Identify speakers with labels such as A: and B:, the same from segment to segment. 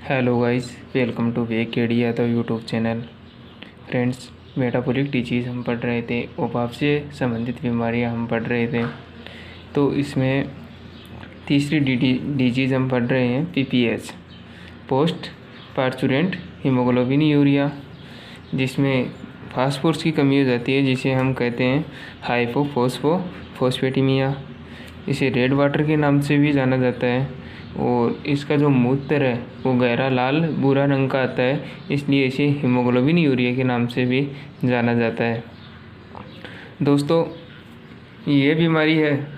A: Hello guys, welcome to VKD Yadav YouTube channel. Friends, metabolic disease हम पढ़ रहे थे, उपाप से संबंधित बीमारियां हम पढ़ रहे थे। तो इसमें तीसरी डिजीज़ हम पढ़ रहे हैं PPH, post parturient haemoglobin urea, जिसमें फास्फोरस की कमी हो जाती है, जिसे हम कहते हैं हाइपोफॉस्फोफॉस्फेटिमिया। इसे रेड वाटर के नाम से भी जाना जाता है और इसका जो मूत्र है वो गहरा लाल भूरा रंग का आता है, इसलिए इसे हीमोग्लोबिन यूरिया के नाम से भी जाना जाता है। दोस्तों, ये बीमारी है,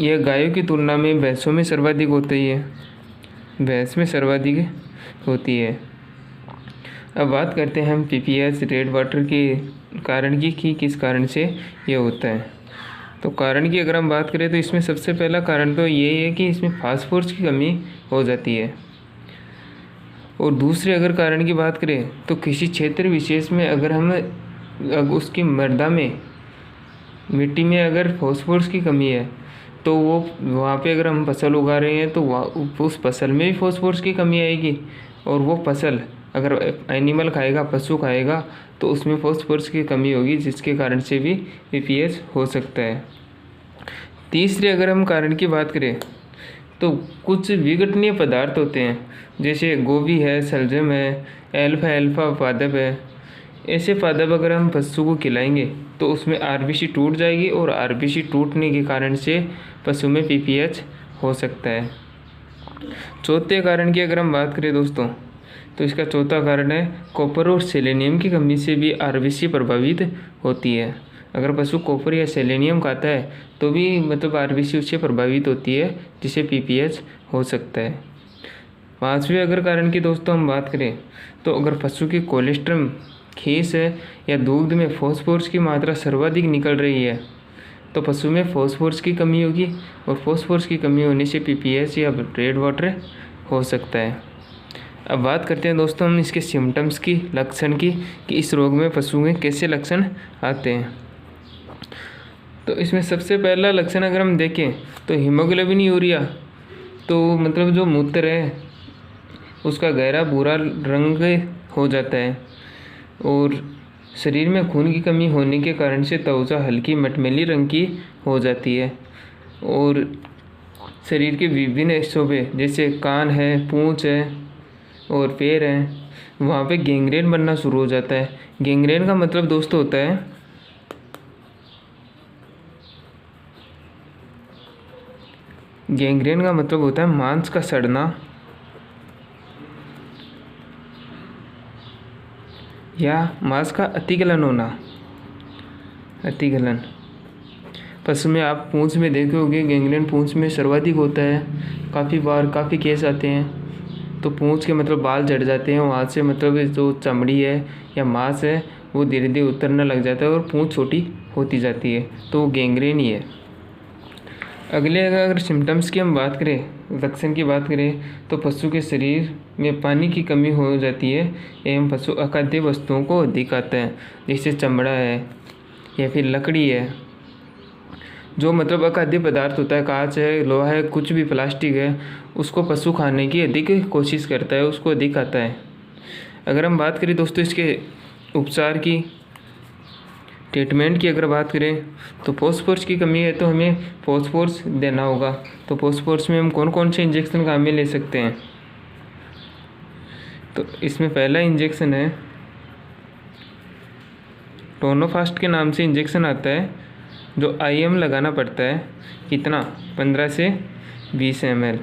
A: यह गायों की तुलना में भैंसों में सर्वाधिक होती है, भैंस में सर्वाधिक होती है। अब बात करते हैं हम पीपीएच रेड वाटर के कारण की कि किस कारण से ये होता है। तो कारण की अगर हम बात करें तो इसमें सबसे पहला कारण तो ये है कि इसमें फास्फोरस की कमी हो जाती है। और दूसरे अगर कारण की बात करें तो किसी क्षेत्र विशेष में अगर उसकी मृदा में मिट्टी में अगर फास्फोरस की कमी है तो वो वहाँ पे अगर हम फसल उगा रहे हैं तो उस फसल में भी फास्फोरस की कमी आएगी, और वो फसल अगर एनिमल खाएगा, पशु खाएगा, तो उसमें फास्फोरस की कमी होगी, जिसके कारण से भी पीपीएच हो सकता है। तीसरे अगर हम कारण की बात करें तो कुछ विघटनीय पदार्थ होते हैं, जैसे गोभी है, सलजम है, एल्फा एल्फा पादप है। ऐसे पादप अगर हम पशु को खिलाएंगे तो उसमें आरबीसी टूट जाएगी, और आरबीसी टूटने के कारण से पशु में पीपीएच हो सकता है। चौथे कारण की अगर हम बात करें दोस्तों, तो इसका चौथा कारण है कॉपर और सेलेनियम की कमी से भी आरबीसी प्रभावित होती है। अगर पशु कॉपर या सेलेनियम खाता है तो भी आरबीसी उससे प्रभावित होती है, जिससे पीपीएच हो सकता है। पांचवें अगर कारण की दोस्तों हम बात करें तो अगर पशु की कोलेस्ट्रम, खीस है या दूध में फास्फोरस की मात्रा सर्वाधिक निकल रही है तो पशु में फास्फोरस की कमी होगी, और फास्फोरस की कमी होने से पीपीएच या रेड वाटर हो सकता है। अब बात करते हैं दोस्तों हम इसके सिम्टम्स की, लक्षण की, कि इस रोग में पशु में कैसे लक्षण आते हैं। तो इसमें सबसे पहला लक्षण अगर हम देखें तो हीमोग्लोबिन यूरिया, तो जो मूत्र है उसका गहरा भूरा रंग हो जाता है, और शरीर में खून की कमी होने के कारण से त्वचा हल्की मटमैली रंग की हो जाती है, और शरीर के विभिन्न हिस्सों पे जैसे कान है, पूंछ है और पैर हैं, वहाँ पे गैंग्रेन बनना शुरू हो जाता है। गैंग्रेन का मतलब दोस्तों होता है मांस का सड़ना या मांस का अतिगलन होना। अतिगलन पशु में आप पूंछ में देखे होंगे, गैंग्रेन पूंछ में सर्वाधिक होता है। काफ़ी केस आते हैं तो पूंछ के बाल झड़ जाते हैं, वहाँ से जो चमड़ी है या मांस है वो धीरे धीरे उतरने लग जाता है और पूंछ छोटी होती जाती है, तो वो गैंग्रेन ही है। अगले अगर सिम्टम्स की हम बात करें, लक्षण की बात करें, तो पशु के शरीर में पानी की कमी हो जाती है एवं पशु अखाद्य वस्तुओं को अधिक खाता है, जैसे चमड़ा है या फिर लकड़ी है। जो अखाद्य पदार्थ होता है, कांच है, लोहा है, कुछ भी प्लास्टिक है, उसको पशु खाने की अधिक कोशिश करता है, उसको अधिक खाता है। अगर हम बात करें दोस्तों इसके उपचार की, ट्रीटमेंट की अगर बात करें तो फास्फोरस की कमी है तो हमें फास्फोरस देना होगा। तो फास्फोरस में हम कौन कौन से इंजेक्शन काम में ले सकते हैं, तो इसमें पहला इंजेक्शन है टोनोफास्ट के नाम से इंजेक्शन आता है, जो IM लगाना पड़ता है। कितना? 15 से 20 ml।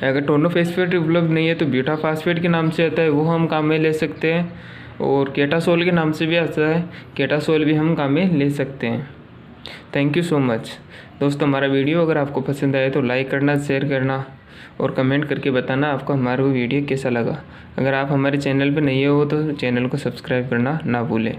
A: अगर टोनोफास्फेट उपलब्ध नहीं है तो ब्यूटाफास्फेट के नाम से आता है, वो हम काम में ले सकते हैं, और केटासोल के नाम से भी आता है, केटासोल भी हम काम में ले सकते हैं। थैंक यू सो मच दोस्तों। हमारा वीडियो अगर आपको पसंद आए तो लाइक करना, शेयर करना और कमेंट करके बताना आपको हमारा वीडियो कैसा लगा। अगर आप हमारे चैनल पर नए हो तो चैनल को सब्सक्राइब करना ना भूलें।